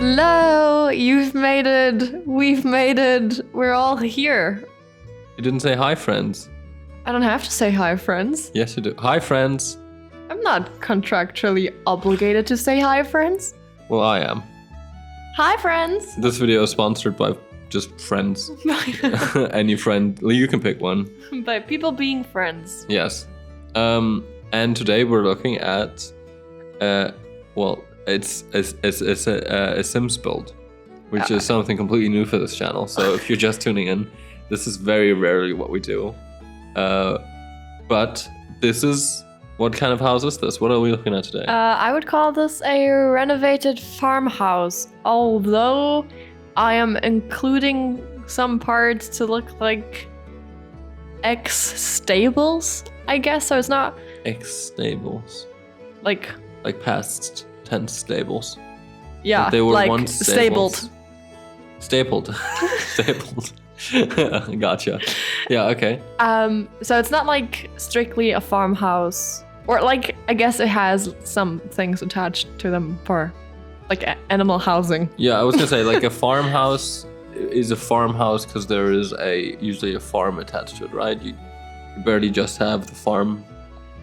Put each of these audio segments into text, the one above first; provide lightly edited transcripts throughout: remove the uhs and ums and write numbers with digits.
Hello, you've made it. We've made it. We're all here. You didn't say hi, friends. I don't have to say hi, friends. Yes, you do. Hi, friends. I'm not contractually obligated to say hi, friends. Well, I am. Hi, friends. This video is sponsored by just friends. Any friend. You can pick one. By people being friends. Yes. And today we're looking at, it's a Sims build, which is something completely new for this channel. So if you're just tuning in, this is very rarely what we do. But this is, what kind of house is this? What are we looking at today? I would call this a renovated farmhouse, although I am including some parts to look like ex-stables, I guess. So it's not Ex-stables. like past tense stables. Yeah, they were like once stabled. Stapled. Stapled. Gotcha. Yeah, okay. So it's not like strictly a farmhouse, or like I guess it has some things attached to them for like animal housing. Yeah, I was gonna say like a farmhouse is a farmhouse because there is usually a farm attached to it, right? You barely just have the farm.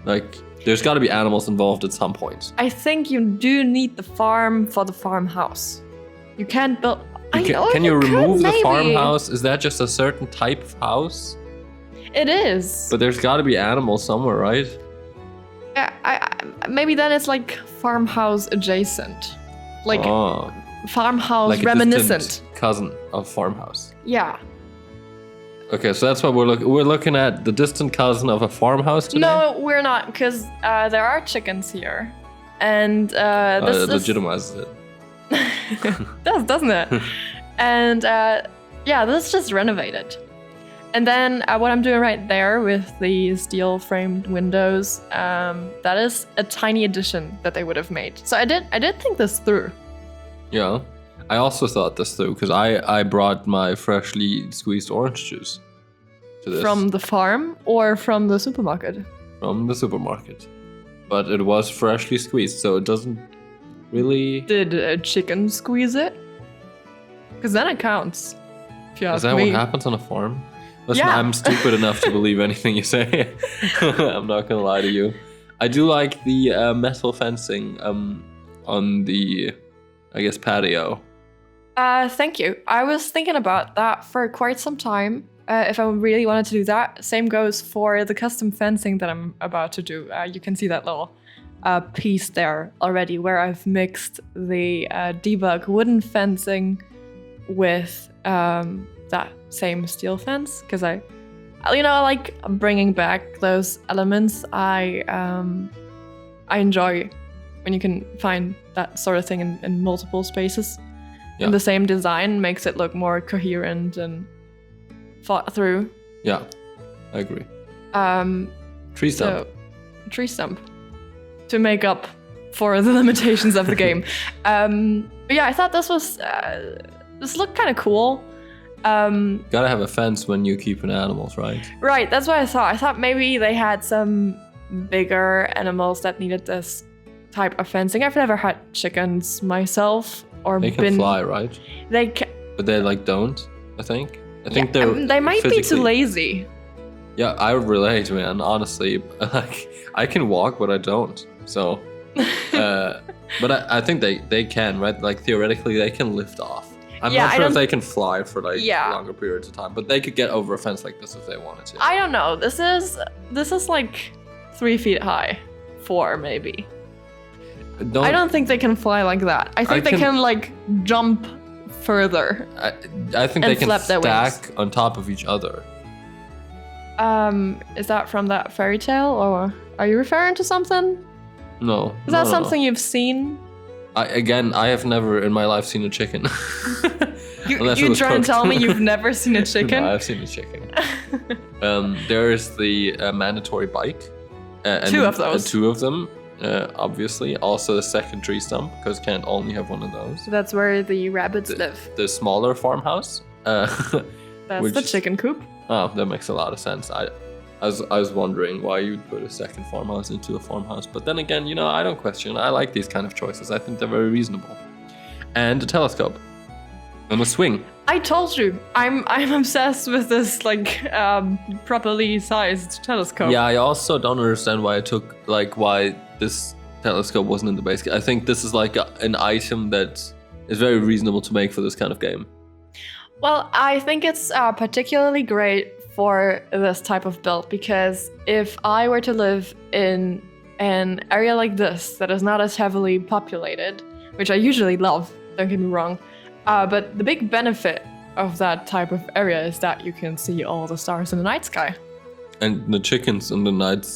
Like there's got to be animals involved at some point. I think you do need the farm for the farmhouse. You can't build. Can you remove the maybe. farmhouse? Is that just a certain type of house? It is. But there's got to be animals somewhere, right? Maybe then it's like farmhouse adjacent, like farmhouse like a reminiscent distant cousin of farmhouse. Yeah. Okay, so that's what we're looking at, the distant cousin of a farmhouse today? No, we're not, because there are chickens here, and this legitimizes it. doesn't it? And yeah, this is just renovated. And then what I'm doing right there with the steel framed windows, that is a tiny addition that they would have made. So I did think this through. Yeah, I also thought this through because I brought my freshly squeezed orange juice to this. From the farm or from the supermarket? From the supermarket. But it was freshly squeezed, so it doesn't really... Did a chicken squeeze it? Because then it counts. If you ask Is that me. what happens on a farm? Listen, Yeah. I'm stupid enough to believe anything you say. I'm not gonna lie to you. I do like the metal fencing on the, I guess, patio. Thank you. I was thinking about that for quite some time. If I really wanted to do that. Same goes for the custom fencing that I'm about to do. You can see that little piece there already where I've mixed the debug wooden fencing with that same steel fence because I like bringing back those elements. I enjoy when you can find that sort of thing in multiple spaces. Yeah. And the same design makes it look more coherent and thought through. Yeah, I agree. Tree stump. Tree stump. To make up for the limitations of the game. But yeah, I thought this looked kind of cool. Gotta have a fence when you keep animals, right? Right, that's what I thought. I thought maybe they had some bigger animals that needed this type of fencing. I've never had chickens myself, or they can fly, right? They can, but they don't. I think they might be too lazy. Yeah, I would relate, man. Honestly, like I can walk, but I don't. So, but I think they can, right? Like theoretically, they can lift off. I'm not sure if they can fly for like longer periods of time, but they could get over a fence like this if they wanted to. I don't know. This is like 3 feet high, 4 maybe. I don't think they can fly like that. I think they can like jump further. I think they can stack wings on top of each other. Is that from that fairy tale, or are you referring to something? No. Is that something you've seen? I have never in my life seen a chicken. You try and tell me you've never seen a chicken? No, I've seen a chicken. There is the mandatory bike. And 2 of those. 2 of them, obviously. Also the second tree stump, because can't only have one of those. So that's where the rabbits live. The smaller farmhouse. That's the chicken coop. Oh, that makes a lot of sense. I was wondering why you'd put a second farmhouse into a farmhouse. But then again, I don't question. I like these kind of choices. I think they're very reasonable. and a telescope and a swing. I told you, I'm obsessed with this like properly sized telescope. Yeah, I also don't understand why why this telescope wasn't in the base game. I think this is like an item that is very reasonable to make for this kind of game. Well, I think it's particularly great for this type of build because if I were to live in an area like this that is not as heavily populated, which I usually love, don't get me wrong, but the big benefit of that type of area is that you can see all the stars in the night sky. And the chickens in the night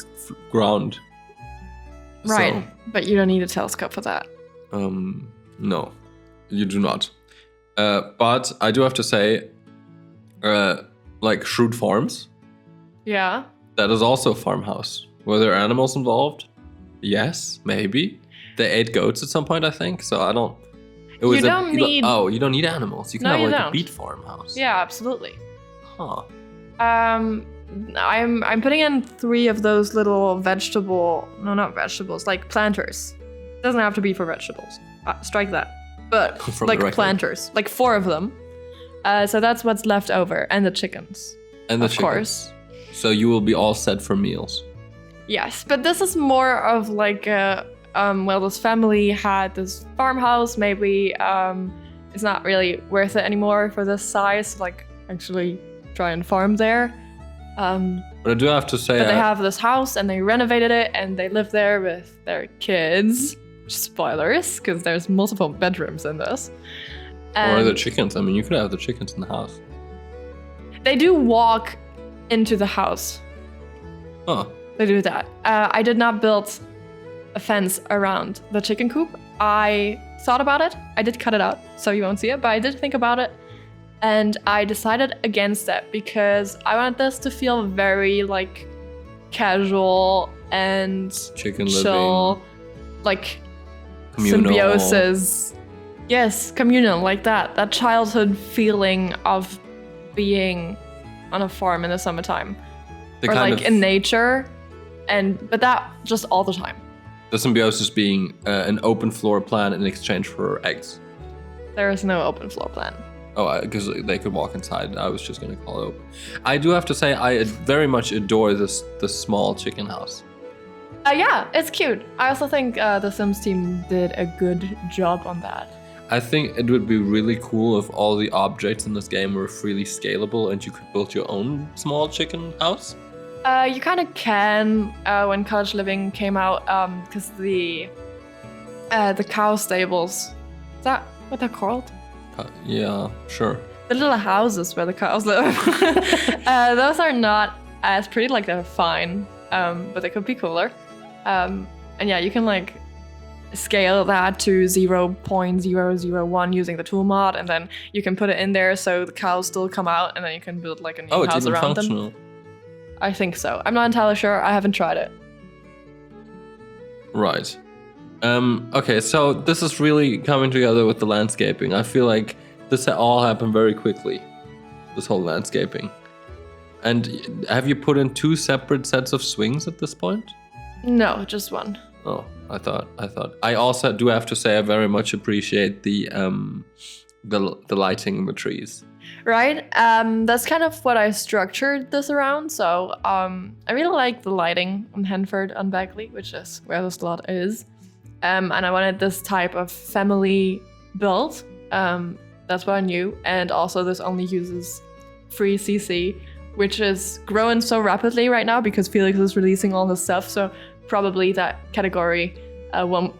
ground. Right, So, but you don't need a telescope for that. no, you do not. But I do have to say, like Shrewd Farms, Yeah. that is also a farmhouse. Were there animals involved? Yes, maybe. They ate goats at some point, I think. So I don't. You don't need- you don't need animals. You can No, have you like a don't. beet farmhouse. Yeah, absolutely. Huh. I'm putting in 3 of those little not vegetables, like planters. Doesn't have to be for vegetables. Strike that. But From like the record. planters, like 4 of them. So that's what's left over, and the chickens, And the of chickens. course. So you will be all set for meals. Yes, but this is more of like this family had this farmhouse. Maybe it's not really worth it anymore for this size. Like actually try and farm there. But I do have to say, But they have this house and they renovated it and they live there with their kids. Spoilers, because there's multiple bedrooms in this. or the And chickens. I mean, you could have the chickens in the house. they do walk into the house. Oh, They do that. I did not build a fence around the chicken coop. I thought about it. I did cut it out, so you won't see it, but I did think about it. And I decided against that because I wanted this to feel very like casual and chicken chill, living, like communal. symbiosis. Yes, communal, like that. That childhood feeling of being on a farm in the summertime. The or kind like of, in nature. But that just all the time. the symbiosis being an open floor plan in exchange for eggs. There is no open floor plan. Oh, because they could walk inside. I was just going to call it open. I do have to say, I very much adore this small chicken house. Yeah, it's cute. I also think the Sims team did a good job on that. I think it would be really cool if all the objects in this game were freely scalable and you could build your own small chicken house. You kind of can when Cottage Living came out, because the cow stables. Is that what they're called? Yeah, sure. The little houses where the cows live. Those are not as pretty. Like they're fine, but they could be cooler. And yeah, you can like scale that to 0.001 using the tool mod, and then you can put it in there so the cows still come out, and then you can build like a new Oh, it's house even around functional. them. I think so. I'm not entirely sure. I haven't tried it. Right. Okay, so this is really coming together with the landscaping. I feel like this all happened very quickly, this whole landscaping. And have you put in 2 separate sets of swings at this point? No, just one. Oh, I thought. I also do have to say I very much appreciate the lighting in the trees. Right? That's kind of what I structured this around. So I really like the lighting on Henford-on-Bagley, which is where this lot is. And I wanted this type of family build. That's what I knew. And also this only uses free CC, which is growing so rapidly right now because Felix is releasing all his stuff. So probably that category won't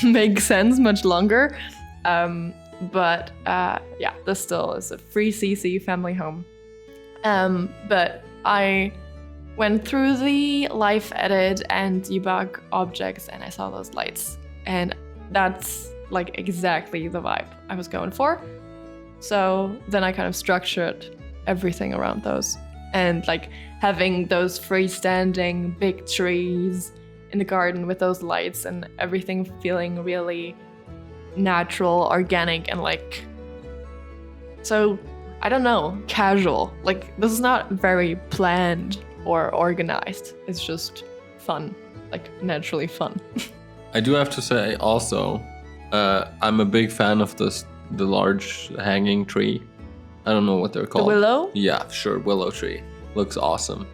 make sense much longer. But yeah, this still is a free CC family home. But I went through the life edit and debug objects and I saw those lights. And that's like exactly the vibe I was going for. So then I kind of structured everything around those. And like having those freestanding big trees in the garden with those lights and everything feeling really natural, organic, and like, so I don't know, casual. Like this is not very planned or organized. It's just fun, like naturally fun. I do have to say also I'm a big fan of the large hanging tree. I don't know what they're called. The willow? Yeah, sure, willow tree. Looks awesome.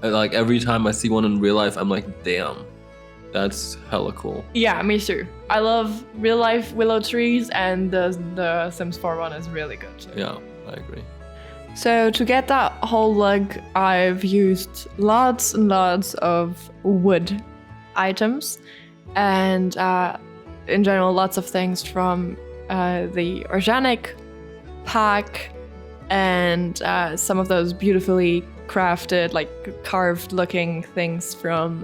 Like every time I see one in real life, I'm like, damn, that's hella cool. Yeah, me too. I love real life willow trees, and the Sims 4 one is really good too. Yeah, I agree. So to get that whole look, I've used lots and lots of wood items, and in general, lots of things from the organic pack, and some of those beautifully crafted, like carved looking things from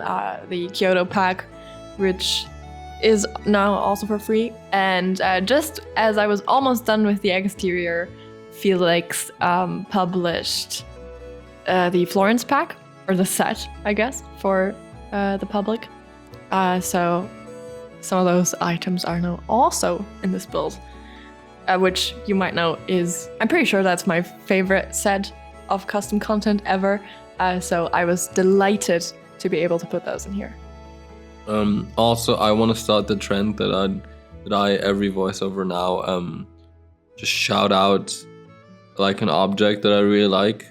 the Kyoto pack, which is now also for free. And just as I was almost done with the exterior, Felix published the Florence pack, or the set, I guess, for the public. So some of those items are now also in this build, which you might know is, I'm pretty sure that's my favorite set of custom content ever. So I was delighted to be able to put those in here. Also, I want to start the trend that I every voiceover now just shout out like an object that I really like.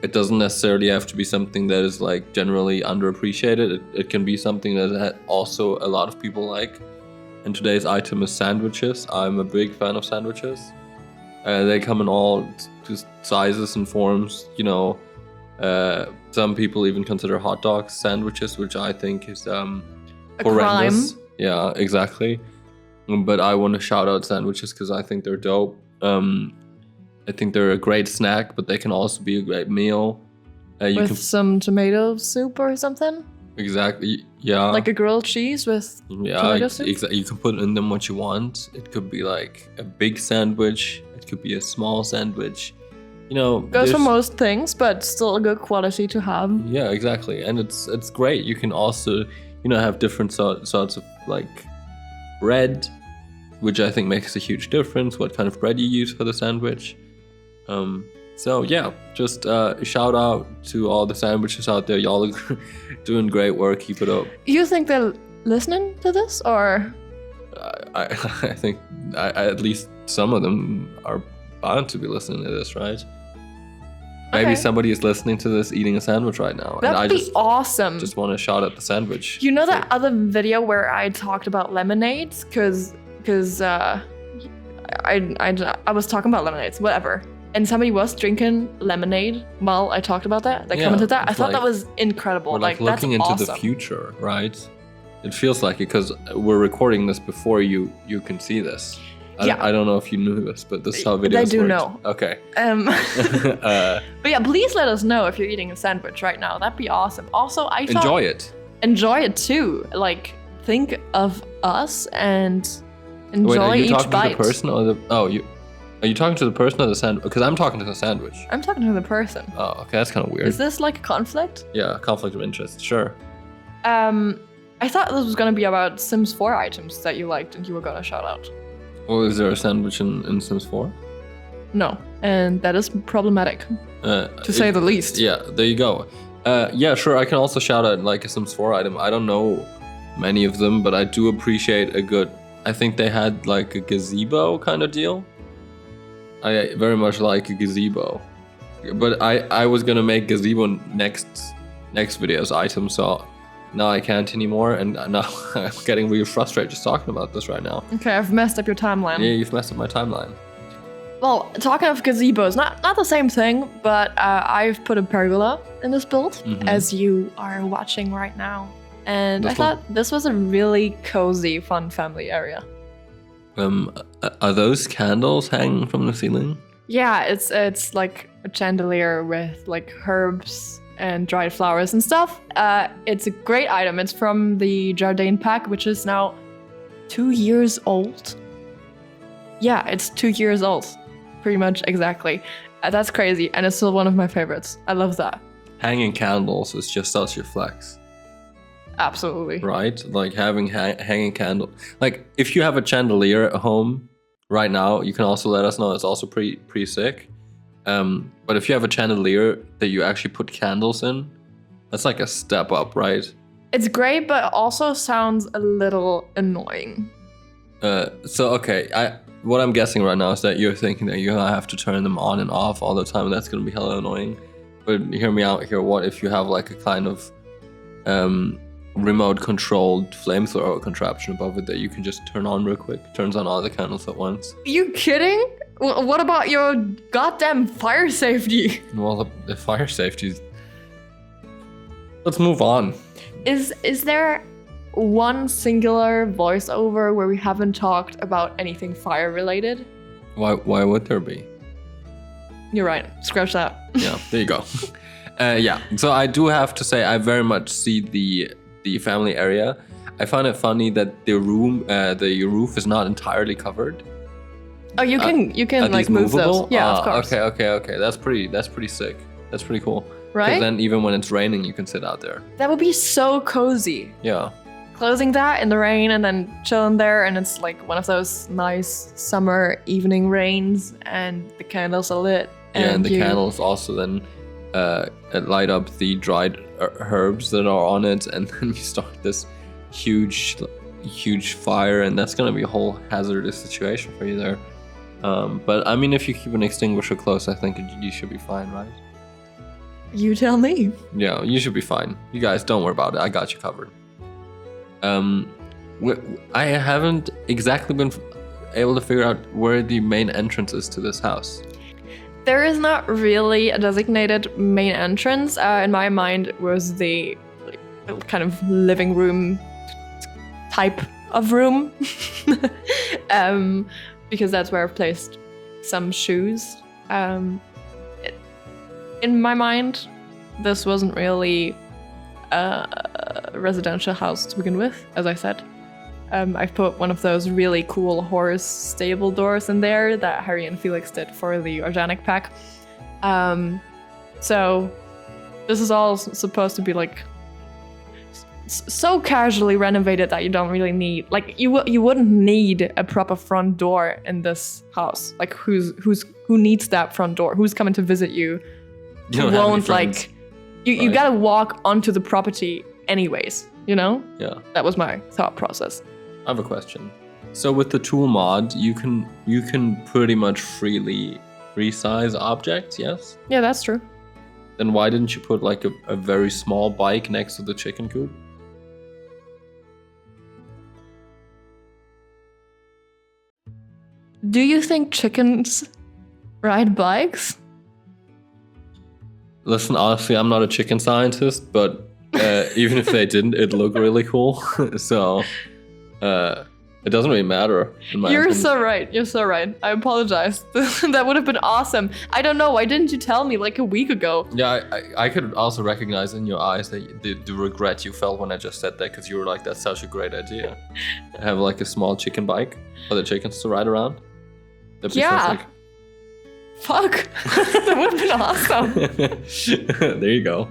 It doesn't necessarily have to be something that is like generally underappreciated. It can be something that also a lot of people like. And today's item is sandwiches. I'm a big fan of sandwiches. They come in all sizes and forms. You know, some people even consider hot dogs sandwiches, which I think is horrendous. Crime. Yeah, exactly. But I want to shout out sandwiches because I think they're dope. I think they're a great snack, but they can also be a great meal. With some tomato soup or something? Exactly, yeah. Like a grilled cheese with tomato soup? You can put in them what you want. It could be like a big sandwich. It could be a small sandwich. You know, goes for most things, but still a good quality to have. Yeah, exactly. And it's great. You can also, you know, have different sorts of like bread, which I think makes a huge difference. What kind of bread you use for the sandwich. So yeah, just shout out to all the sandwiches out there. Y'all are doing great work. Keep it up. You think they're listening to this, or? I think at least some of them are bound to be listening to this, right? Maybe somebody is listening to this eating a sandwich right now. That'd be awesome. Just want to shout out the sandwich. You know that other video where I talked about lemonades? Because I was talking about lemonades, whatever. And somebody was drinking lemonade while I talked about that. They commented that. I thought that was incredible. We're like looking into the future, right? It feels like it because we're recording this before you can see this. I don't know if you knew this, but this is how videos work. I do know. Okay. But yeah, please let us know if you're eating a sandwich right now. That'd be awesome. Also, I thought enjoy it. Enjoy it too. Like, think of us and enjoy each bite. Are you talking to the person or the? Are you talking to the person or the sandwich? Because I'm talking to the sandwich. I'm talking to the person. Oh, okay, that's kind of weird. Is this like a conflict? Yeah, conflict of interest. Sure. I thought this was gonna be about Sims 4 items that you liked and you were gonna shout out. Well, is there a sandwich in Sims 4? No, and that is problematic, to say the least. Yeah, there you go. Yeah, sure, I can also shout out like a Sims 4 item. I don't know many of them, but I do appreciate a good... I think they had like a gazebo kind of deal. I very much like a gazebo. But I was gonna make gazebo next video's item, so... Now I can't anymore, and now I'm getting really frustrated just talking about this right now. Okay, I've messed up your timeline. Yeah, you've messed up my timeline. Well, talking of gazebos, not the same thing, but I've put a pergola in this build, as you are watching right now. And I thought this was a really cozy, fun family area. Are those candles hanging from the ceiling? Yeah, it's like a chandelier with like herbs and dried flowers and stuff. It's a great item. It's from the Jardin pack, which is now 2 years old. Yeah, it's 2 years old. Pretty much exactly. That's crazy, and it's still one of my favorites. I love that. Hanging candles is just such a flex. Absolutely. Right? Like having hanging candle. Like if you have a chandelier at home right now, you can also let us know. It's also pretty sick. But if you have a chandelier that you actually put candles in, that's like a step up, right? It's great, but also sounds a little annoying. So okay, what I'm guessing right now is that you're thinking that you're gonna have to turn them on and off all the time, and that's gonna be hella annoying. But hear me out here. What if you have like a kind of remote controlled flamethrower contraption above it that you can just turn on real quick? Turns on all the candles at once. You kidding? What about your goddamn fire safety? Well, the fire safety. Let's move on. Is there one singular voiceover where we haven't talked about anything fire related? Why would there be? You're right. Scratch that. Yeah, there you go. Yeah, so I do have to say I very much see the family area. I find it funny that the roof is not entirely covered. Oh, you can like move those. Yeah, of course. Okay. That's pretty sick. That's pretty cool. Right? Because then even when it's raining, you can sit out there. That would be so cozy. Yeah. Closing that in the rain and then chilling there, and it's like one of those nice summer evening rains, and the candles are lit. And the candles also then light up the dried herbs that are on it, and then you start this huge fire, and that's gonna be a whole hazardous situation for you there. But I mean, if you keep an extinguisher close, I think you should be fine, right? You tell me. Yeah, you should be fine. You guys, don't worry about it. I got you covered. I haven't exactly been able to figure out where the main entrance is to this house. There is not really a designated main entrance. In my mind, it was the kind of living room type of room. Because that's where I've placed some shoes. In my mind, this wasn't really a residential house to begin with, as I said. I've put one of those really cool horse stable doors in there that Harry and Felix did for the organic pack. So this is all supposed to be like so casually renovated that you don't really need, like you wouldn't need a proper front door in this house. Like who needs that front door? Who's coming to visit you? You won't like you gotta walk onto the property anyways, you know? Yeah. That was my thought process. I have a question. So with the tool mod, you can pretty much freely resize objects, yes? Yeah, that's true. Then why didn't you put like a very small bike next to the chicken coop? Do you think chickens ride bikes? Listen, honestly, I'm not a chicken scientist, but even if they didn't, it'd look really cool. So it doesn't really matter. You're so right. You're so right. I apologize. That would have been awesome. I don't know. Why didn't you tell me like a week ago? Yeah, I could also recognize in your eyes that the regret you felt when I just said that, because you were like, that's such a great idea. Have like a small chicken bike for the chickens to ride around. That'd be yeah. Fuck. That would have been awesome. There you go.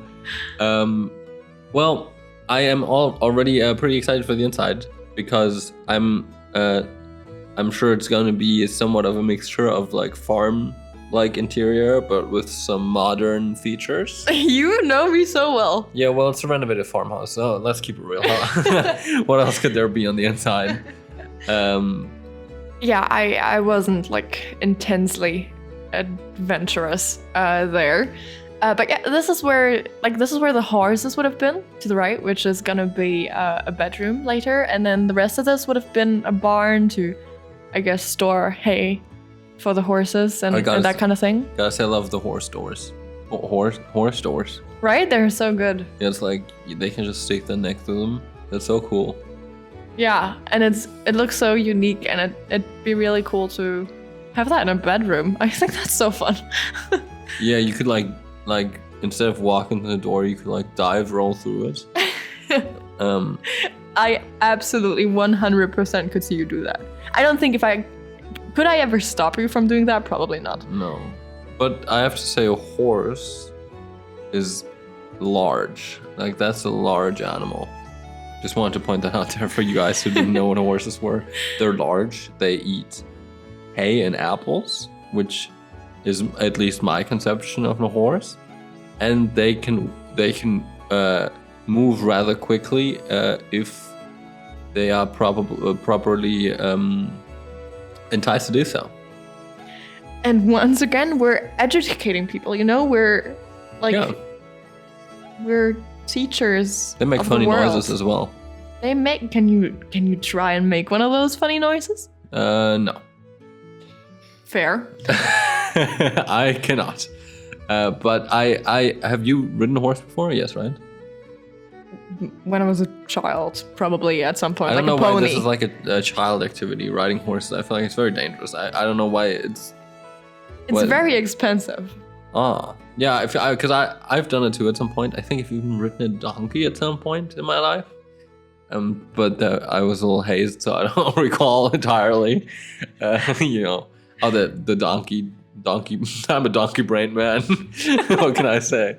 Well, I am already pretty excited for the inside, because I'm sure it's going to be somewhat of a mixture of like farm-like interior, but with some modern features. You know me so well. Yeah, well, it's a renovated farmhouse, so let's keep it real. What else could there be on the inside? Yeah, I wasn't like intensely adventurous there. But yeah, this is where the horses would have been to the right, which is gonna be a bedroom later, and then the rest of this would have been a barn to, I guess, store hay for the horses and that kind of thing. Guys, I love the horse doors. Horse doors. Right? They're so good. Yeah, it's like they can just stick them next to them. That's so cool. Yeah, and it looks so unique, and it'd be really cool to have that in a bedroom. I think that's so fun. Yeah, you could like instead of walking to the door, you could like roll through it. I absolutely 100% could see you do that. I don't think could I ever stop you from doing that? Probably not. No, but I have to say a horse is large. Like that's a large animal. Just wanted to point that out there for you guys who didn't know what horses were. They're large. They eat hay and apples, which is at least my conception of a horse, and they can move rather quickly if they are properly enticed to do so. And once again, we're educating people. We're we're teachers. They make of funny the world. noises as well. They make. Can you try and make one of those funny noises? No. Fair. I cannot. But I have you ridden a horse before? Yes, right? When I was a child, probably at some point. I don't know a why pony. this is like a child activity, riding horses. I feel like it's very dangerous. I don't know why it's... It's very expensive. Yeah, because I've done it too at some point. I think I've even ridden a donkey at some point in my life. But I was a little hazed, so I don't recall entirely. The donkey. I'm a donkey brain man. What can I say?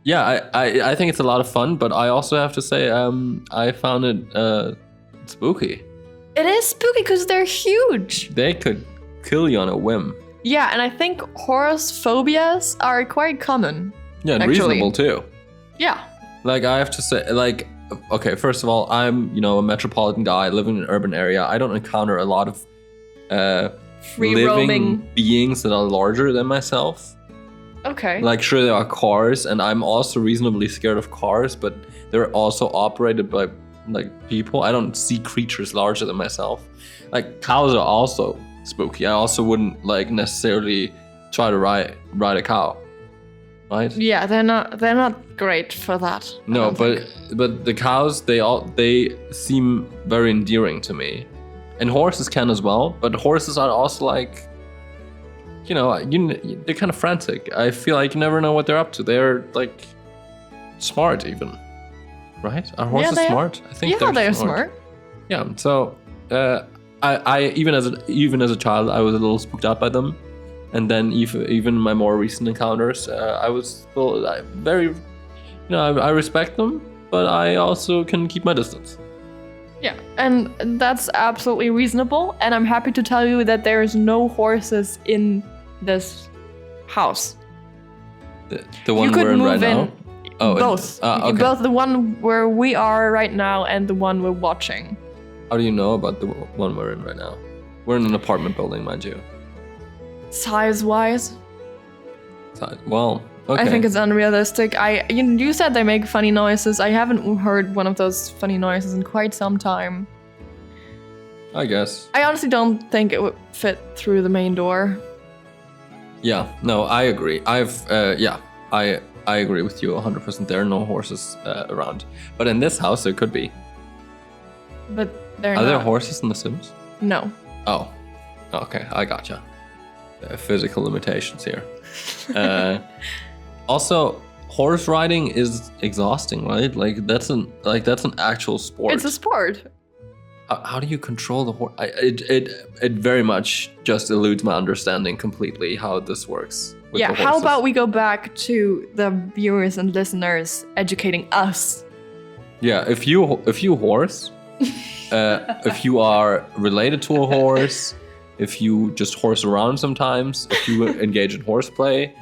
Yeah, I think it's a lot of fun, but I also have to say I found it spooky. It is spooky because they're huge. They could kill you on a whim. Yeah, and I think horse phobias are quite common. Yeah, and actually. reasonable too. Yeah. Like, I have to say, like, okay, first of all, I'm, a metropolitan guy living in an urban area. I don't encounter a lot of free living roaming beings that are larger than myself. Okay. Like, sure, there are cars, and I'm also reasonably scared of cars, but they're also operated by, like, people. I don't see creatures larger than myself. Like, cows are also spooky. I also wouldn't, like, necessarily try to ride a cow. Right? Yeah, they're not great for that. No, but the cows, they seem very endearing to me, and horses can as well. But horses are also like, they're kind of frantic. I feel like you never know what they're up to. They're like smart, even, right? Are horses smart? I think they're smart. Yeah. So I even as a child, I was a little spooked out by them. And then even my more recent encounters, I was still very, I respect them, but I also can keep my distance. Yeah, and that's absolutely reasonable. And I'm happy to tell you that there is no horses in this house. The one we're in right now? Oh, both. Okay. Both the one where we are right now and the one we're watching. How do you know about the one we're in right now? We're in an apartment building, mind you. Size-wise? Well, okay. I think it's unrealistic. You said they make funny noises. I haven't heard one of those funny noises in quite some time. I guess. I honestly don't think it would fit through the main door. Yeah, no, I agree. I agree with you 100%. There are no horses around. But in this house, there could be. But they're not. Are there horses in The Sims? No. Oh, okay, I gotcha. Physical limitations here. Also, horse riding is exhausting, right? Like that's an actual sport. It's a sport. How do you control the horse? It very much just eludes my understanding completely how this works. Yeah. How about we go back to the viewers and listeners educating us? Yeah. If you horse, if you are related to a horse. If you just horse around sometimes, if you engage in horseplay,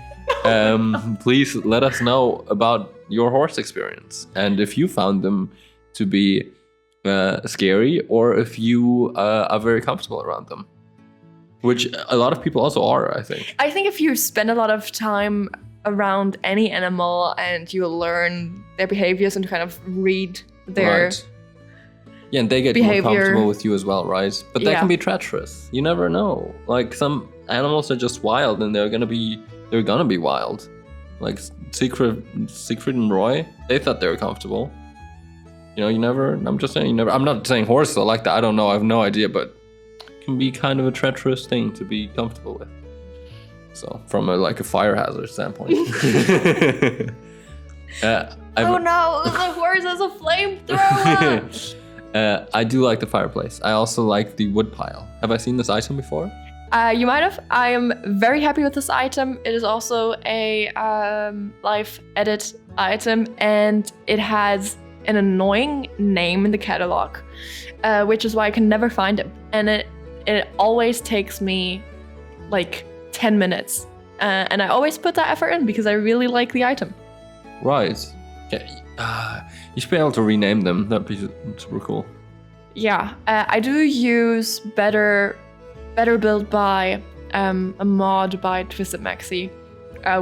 please let us know about your horse experience. And if you found them to be scary, or if you are very comfortable around them. Which a lot of people also are, I think. I think if you spend a lot of time around any animal and you learn their behaviors and kind of read their... Right. Yeah, and they get more comfortable with you as well, right? But that can be treacherous. You never know. Like, some animals are just wild, and they're gonna be wild. Like Secret and Roy, they thought they were comfortable. You never. I'm just saying, you never. I'm not saying horses are like that. I don't know. I have no idea, but it can be kind of a treacherous thing to be comfortable with. So, from a fire hazard standpoint. Oh no! The horse has a flamethrower. I do like the fireplace. I also like the wood pile. Have I seen this item before? You might have. I am very happy with this item. It is also a life edit item, and it has an annoying name in the catalog, which is why I can never find it. And it always takes me like 10 minutes. And I always put that effort in because I really like the item. Right. Okay. You should be able to rename them. That'd be super cool. Yeah, I do use better build by a mod by Twisted Maxi,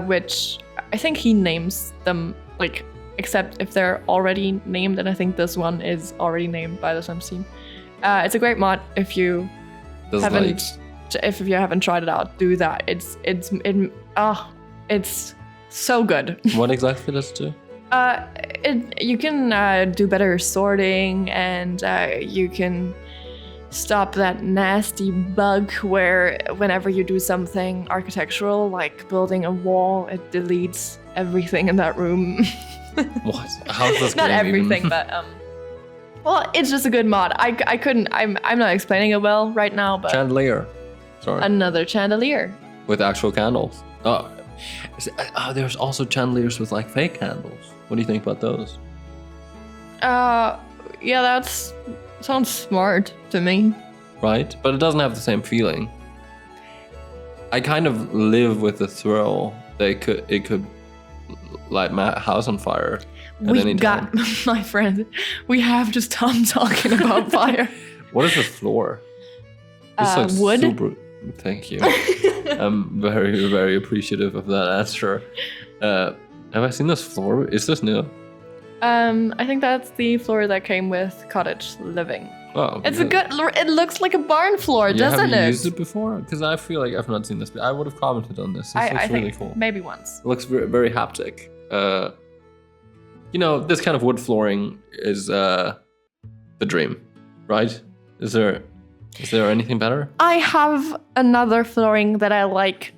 which I think he names them, like, except if they're already named, and I think this one is already named by the Sims team. It's a great mod if you haven't tried it out. Do that. It's so good. What exactly does it do? You can do better sorting, and you can stop that nasty bug where whenever you do something architectural, like building a wall, it deletes everything in that room. What? How's this? Not everything, but well, it's just a good mod. I couldn't. I'm not explaining it well right now, but Chandelier. Sorry. Another chandelier With actual candles. Oh, there's also chandeliers with like fake candles. What do you think about those? Yeah, sounds smart to me. Right, but it doesn't have the same feeling. I kind of live with the thrill that it could light my house on fire at any time. My friend, we have just Tom talking about fire. What is the floor? This looks wood. Super, thank you. I'm very, very appreciative of that answer. Have I seen this floor? Is this new? I think that's the floor that came with cottage living. Oh, it's it looks like a barn floor, doesn't it? Have you used it before? Because I feel like I've not seen this. I would have commented on this. This looks really cool. Maybe once. It looks very, very haptic. This kind of wood flooring is the dream, right? Is there anything better? I have another flooring that I like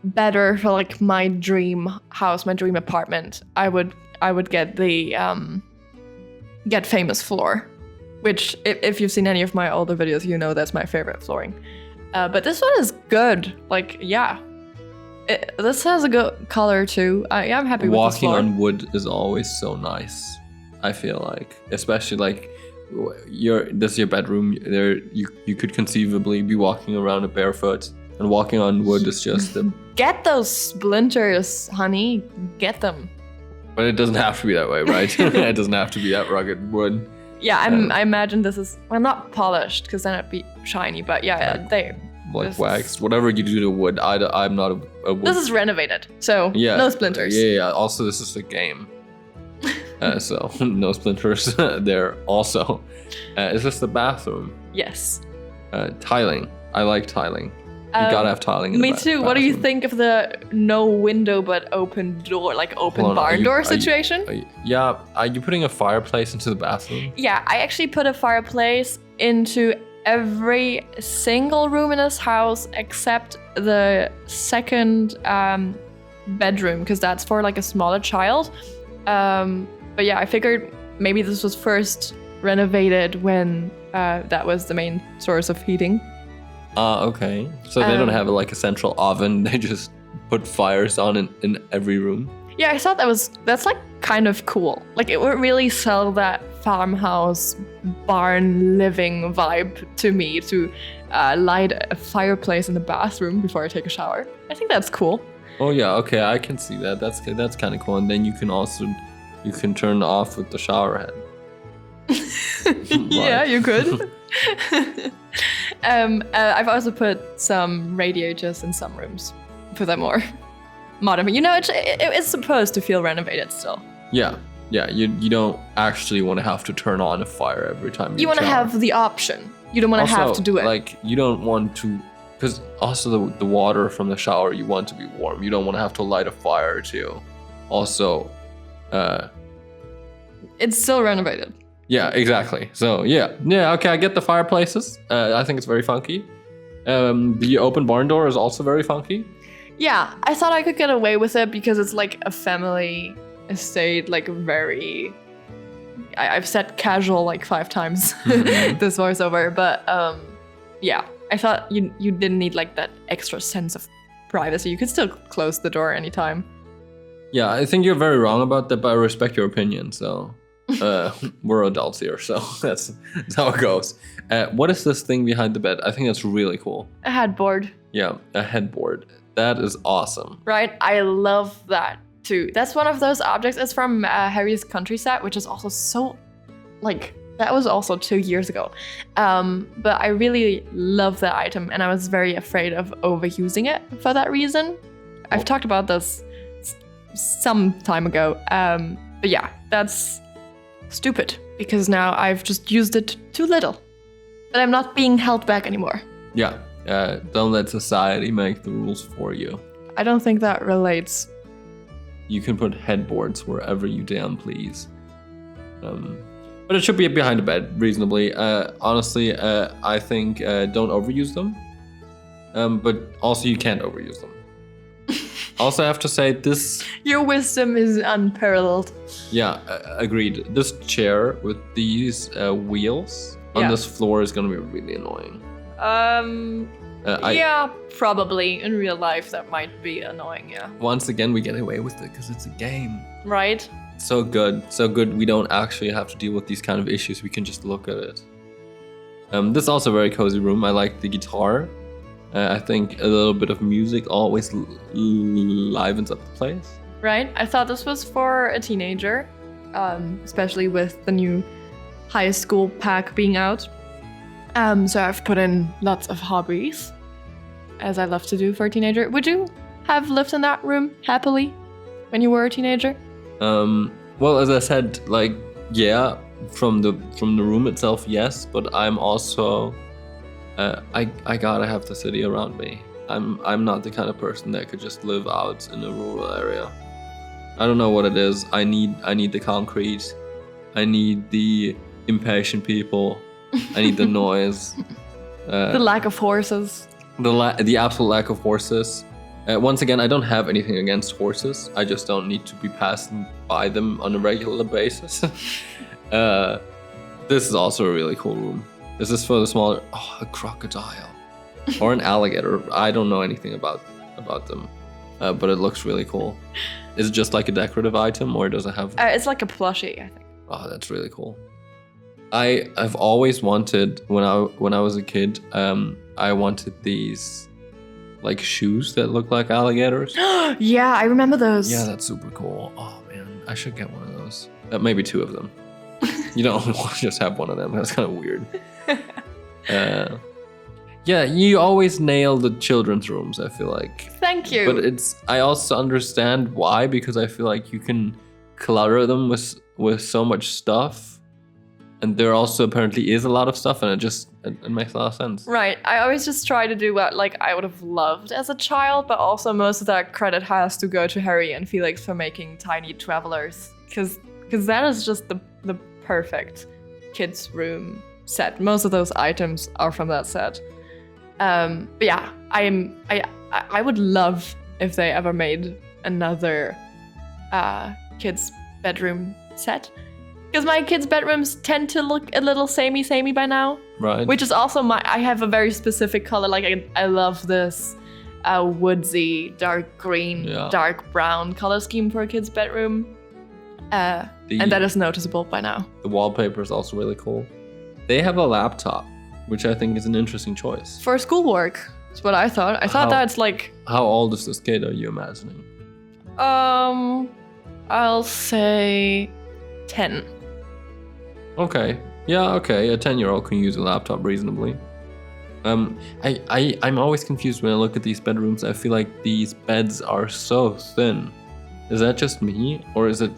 better for like my dream house, my dream apartment. I would get the Get Famous floor, which if you've seen any of my older videos, you know that's my favorite flooring. But this one is good. Like, yeah. This has a good color too. Yeah, I'm happy with this floor. Walking on wood is always so nice, I feel like. Especially like this is your bedroom. There you could conceivably be walking around barefoot, and walking on wood is just the Get those splinters, honey. Get them. But it doesn't have to be that way, right? It doesn't have to be that rugged wood. Yeah, I imagine this is, well, not polished, because then it'd be shiny, but yeah, like waxed. Whatever you do to wood, I'm not a wood. This is renovated, so no splinters. Yeah. Also, this is a game. So no splinters there also. Is this the bathroom? Yes. Tiling. I like tiling. You gotta have tiling in Me too. bathroom. What do you think of the no window but open door, like open barn door situation? Are you putting a fireplace into the bathroom? Yeah, I actually put a fireplace into every single room in this house except the second bedroom, because that's for like a smaller child. But yeah, I figured maybe this was first renovated when that was the main source of heating. Okay. So they don't have like a central oven. They just put fires on in every room. Yeah, I thought that's like kind of cool. Like it would really sell that farmhouse barn living vibe to me to light a fireplace in the bathroom before I take a shower. I think that's cool. Oh yeah, okay, I can see that. That's kind of cool. And then you can turn off with the shower head. Yeah, you could. I've also put some radiators in some rooms for them more modern. You know, it's supposed to feel renovated still. Yeah. You don't actually want to have to turn on a fire every time you want to have the option. You don't want to have to do it. Like you don't want to, because also the water from the shower you want to be warm. You don't want to have to light a fire too. Also, it's still renovated. Yeah, exactly. So yeah, okay, I get the fireplaces. I think it's very funky. The open barn door is also very funky. Yeah, I thought I could get away with it because it's like a family estate, like very... I've said casual like 5 times this voiceover, but yeah, I thought you didn't need like that extra sense of privacy. You could still close the door anytime. Yeah, I think you're very wrong about that, but I respect your opinion, so... we're adults here, so that's how it goes. What is this thing behind the bed? I think that's really cool. A headboard. Yeah, a headboard. That is awesome. Right? I love that too. That's one of those objects. It's from Harry's country set, which is also so, like, that was also 2 years ago. But I really love that item, and I was very afraid of overusing it for that reason. I've talked about this some time ago. But yeah, that's stupid, because now I've just used it too little. But I'm not being held back anymore. Yeah, don't let society make the rules for you. I don't think that relates. You can put headboards wherever you damn please. But it should be behind the bed, reasonably. Honestly, I think don't overuse them. But also you can't overuse them. Also, I have to say this... Your wisdom is unparalleled. Yeah, agreed. This chair with these wheels on this floor is going to be really annoying. Yeah, probably. In real life, that might be annoying, yeah. Once again, we get away with it because it's a game. Right? So good. So good we don't actually have to deal with these kind of issues. We can just look at it. This is also a very cozy room. I like the guitar. I think a little bit of music always livens up the place. Right? I thought this was for a teenager, especially with the new high school pack being out. So I've put in lots of hobbies, as I love to do for a teenager. Would you have lived in that room happily when you were a teenager? Well, as I said, like, yeah, from the room itself, yes, but I'm also, I gotta have the city around me. I'm not the kind of person that could just live out in a rural area. I don't know what it is. I need the concrete. I need the impatient people. I need the noise. The lack of horses. The absolute lack of horses. Once again, I don't have anything against horses. I just don't need to be passing by them on a regular basis. This is also a really cool room. This is for the smaller... Oh, a crocodile. Or an alligator. I don't know anything about them. But it looks really cool. Is it just like a decorative item, or does it have... It's like a plushie, I think. Oh, that's really cool. I've always wanted, when I was a kid, I wanted these... like shoes that look like alligators. Yeah, I remember those. Yeah, that's super cool. Oh man, I should get one of those. Maybe 2 of them. You don't want to just have one of them. That's kind of weird. Yeah, you always nail the children's rooms, I feel like. Thank you. But I also understand why, because I feel like you can clutter them with so much stuff. And there also apparently is a lot of stuff, and it makes a lot of sense. Right. I always just try to do what like I would have loved as a child, but also most of that credit has to go to Harry and Felix for making tiny travelers, because that is just the perfect kids' room set. Most of those items are from that set. But yeah, I would love if they ever made another kids' bedroom set. Because my kids' bedrooms tend to look a little samey by now. Right. Which is also I have a very specific color. Like I love this woodsy, dark green, dark brown color scheme for a kid's bedroom. And that is noticeable by now. The wallpaper is also really cool. They have a laptop, which I think is an interesting choice. For schoolwork, that's what I thought. I thought that's like... How old is this kid, are you imagining? I'll say 10. Okay. Yeah, okay. A 10-year-old can use a laptop reasonably. I'm always confused when I look at these bedrooms. I feel like these beds are so thin. Is that just me? Or is it...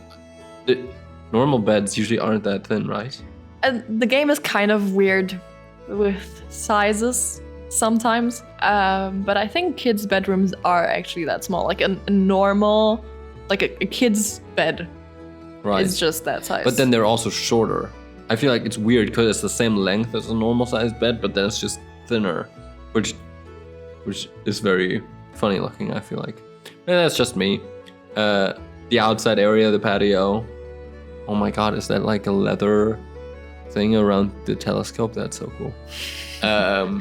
normal beds usually aren't that thin, right? The game is kind of weird with sizes sometimes. But I think kids' bedrooms are actually that small. Like a normal... Like a kid's bed is just that size. But then they're also shorter. I feel like it's weird because it's the same length as a normal sized bed, but then it's just thinner, which is very funny looking, I feel like. And that's just me. The outside area, the patio. Oh my god, is that like a leather thing around the telescope? That's so cool. You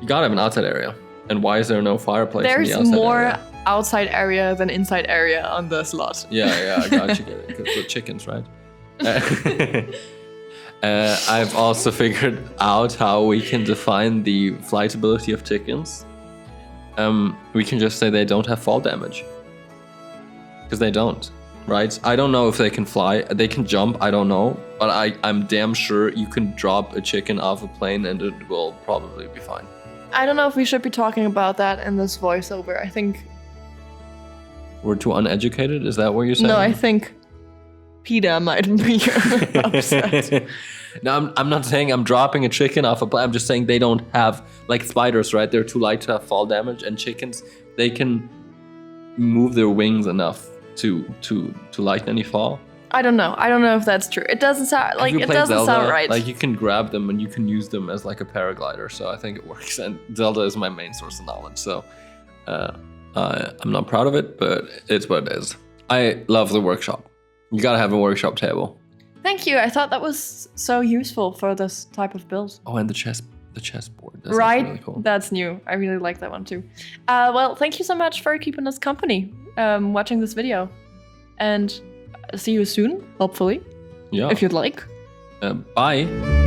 gotta have an outside area. And why is there no fireplace in the outside area? There's more outside area than inside area on the slot. Yeah, I got you. Because the chickens, right? I've also figured out how we can define the flightability of chickens. We can just say they don't have fall damage. Because they don't, right? I don't know if they can fly. They can jump, I don't know. But I'm damn sure you can drop a chicken off a plane and it will probably be fine. I don't know if we should be talking about that in this voiceover. I think... We're too uneducated? Is that what you're saying? No, I think PETA might be upset. No, I'm not saying I'm dropping a chicken off a plane. I'm just saying they don't have, like spiders, right? They're too light to have fall damage. And chickens, they can move their wings enough to lighten any fall. I don't know. I don't know if that's true. It doesn't sound like it doesn't Zelda, sound right. Like you can grab them and you can use them as like a paraglider. So I think it works. And Zelda is my main source of knowledge. So I'm not proud of it, but it's what it is. I love the workshop. You gotta have a workshop table. Thank you. I thought that was so useful for this type of build. Oh, and the chessboard. That's right? really cool. That's new. I really like that one too. Well, thank you so much for keeping us company, watching this video. And see you soon, hopefully. Yeah. If you'd like. Bye.